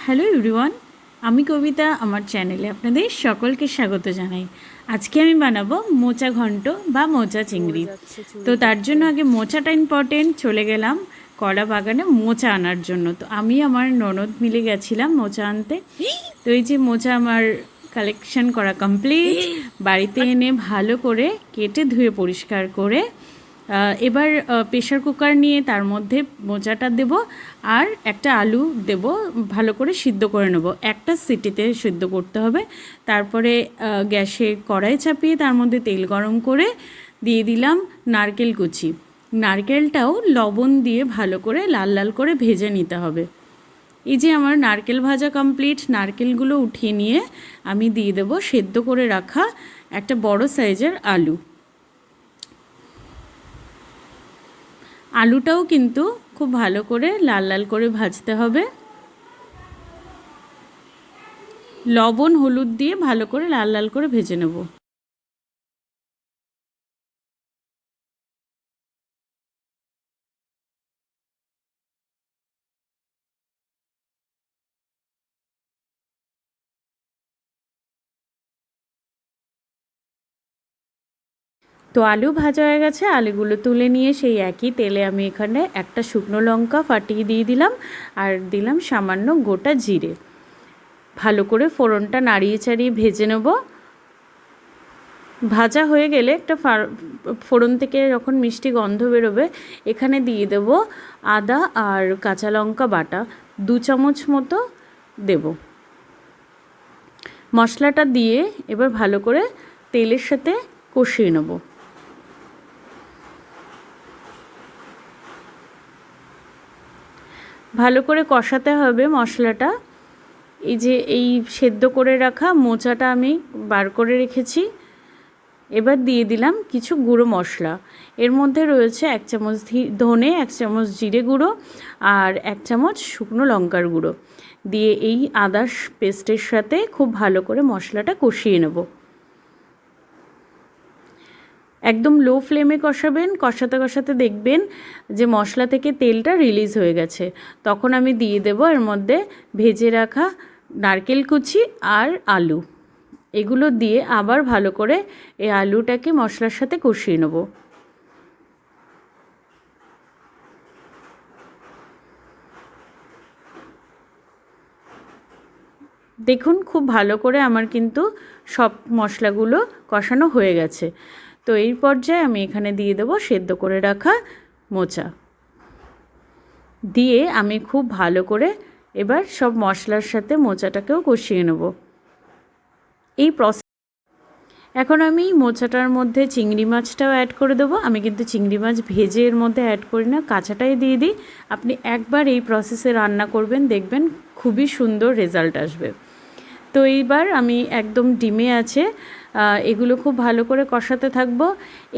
Hello everyone, আমি কবিতা। আমার চ্যানেলে আপনাদের সকলকে স্বাগত জানাই। আজকে আমি বানাবো মোচা ঘন্ট বা মোচা চিংড়ি। তো তার জন্য আগে মোচাটা ইম্পর্টেন্ট। চলে গেলাম কলা বাগানে মোচা আনার জন্য। তো আমি আমার ননদ মিলে গেছিলাম মোচা আনতে। তো এই যে মোচা আমার কালেকশন করা কমপ্লিট। বাড়িতে এনে ভালো করে কেটে ধুয়ে পরিষ্কার করে এবার প্রেশার কুকার নিয়ে তার মধ্যে মোচাটা দেব আর একটা আলু দেব, ভালো করে সিদ্ধ করে নেব। একটা সিটিতে সিদ্ধ করতে হবে। তারপরে গ্যাসে কড়াই চাপিয়ে তার মধ্যে তেল গরম করে দিয়ে দিলাম নারকেল কুচি। নারকেলটাও লবণ দিয়ে ভালো করে লাল লাল করে ভেজে নিতে হবে। এই যে আমার নারকেল ভাজা কমপ্লিট। নারকেলগুলো উঠিয়ে নিয়ে আমি দিয়ে দেব সেদ্ধ করে রাখা একটা বড় সাইজের আলু। আলুটাও কিন্তু খুব ভালো করে লাল লাল করে ভাজতে হবে। লবণ হলুদ দিয়ে ভালো করে লাল লাল করে ভেজে নেব। তো আলু ভাজা হয়ে গেছে। আলুগুলো তুলে নিয়ে সেই একই তেলে আমি এখানে একটা শুকনো লঙ্কা ফাটিয়ে দিয়ে দিলাম আর দিলাম সামান্য গোটা জিরে। ভালো করে ফোড়নটা নাড়িয়ে চাড়িয়ে ভেজে নেব। ভাজা হয়ে গেলে একটা ফোড়ন থেকে যখন মিষ্টি গন্ধ বেরোবে, এখানে দিয়ে দেব আদা আর কাঁচা লঙ্কা বাটা 2 চামচ মতো দেব। মশলাটা দিয়ে এবার ভালো করে তেলের সাথে কষিয়ে নেব। ভালো করে কষাতে হবে মশলাটা। এই যে এই সেদ্ধ করে রাখা মোচাটা আমি বার করে রেখেছি। এবার দিয়ে দিলাম কিছু গুঁড়ো মশলা। এর মধ্যে রয়েছে 1 চামচ ধনে, 1 চামচ জিরে গুঁড়ো আর 1 চামচ শুকনো লঙ্কার গুঁড়ো। দিয়ে এই আদা পেস্টের সাথে খুব ভালো করে মশলাটা কষিয়ে নেব। একদম লো ফ্লেমে কষাবেন। কষাতে কষাতে দেখবেন যে মশলা থেকে তেলটা রিলিজ হয়ে গেছে। তখন আমি দিয়ে দেব এর মধ্যে ভেজে রাখা নারকেল কুচি আর আলু। এগুলো দিয়ে আবার ভালো করে এই আলুটাকে মশলার সাথে কষিয়ে নেব। দেখুন খুব ভালো করে আমার কিন্তু সব মশলাগুলো কষানো হয়ে গেছে। তো এই পর্যায়ে আমি এখানে দিয়ে দেবো সেদ্ধ করে রাখা মোচা। দিয়ে আমি খুব ভালো করে এবার সব মশলার সাথে মোচাটাকেও কষিয়ে নেব। এই প্রসেস এখন আমি মোচাটার মধ্যে চিংড়ি মাছটাও অ্যাড করে দেবো। আমি কিন্তু চিংড়ি মাছ ভেজে এর মধ্যে অ্যাড করি না, কাঁচাটাই দিয়ে দিই। আপনি একবার এই প্রসেসে রান্না করবেন, দেখবেন খুবই সুন্দর রেজাল্ট আসবে। তো এইবার আমি একদম ডিমে আছে এগুলো খুব ভালো করে কষাতে থাকবো।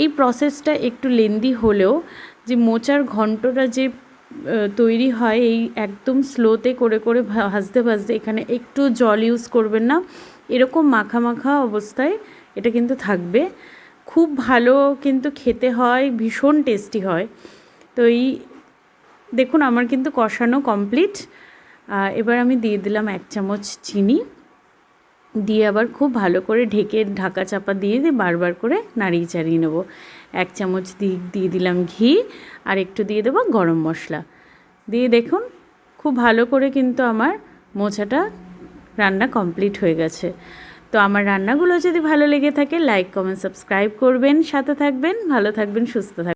এই প্রসেসটা একটু লেন্দি হলেও যে মোচার ঘন্টটা যে তৈরি হয় এই একদম স্লোতে করে করে ভাজতে ভাজতে, এখানে একটু জল ইউজ করবেন না। এরকম মাখা মাখা অবস্থায় এটা কিন্তু থাকবে। খুব ভালো কিন্তু খেতে হয়, ভীষণ টেস্টি হয়। তো এই দেখুন আমার কিন্তু কষানো কমপ্লিট। এবার আমি দিয়ে দিলাম 1 চামচ চিনি। দিয়ে আবার খুব ভালো করে ঢেকে ঢাকা চাপা দিয়ে বারবার করে নাড়িয়ে চাড়িয়ে নেব। 1 চামচ দিয়ে দিলাম ঘি আর একটু দিয়ে দেবো গরম মশলা। দিয়ে দেখুন খুব ভালো করে কিন্তু আমার মোচাটা রান্না কমপ্লিট হয়ে গেছে। তো আমার রান্নাগুলো যদি ভালো লেগে থাকে লাইক কমেন্ট সাবস্ক্রাইব করবেন, সাথে থাকবেন, ভালো থাকবেন, সুস্থ থাকবেন।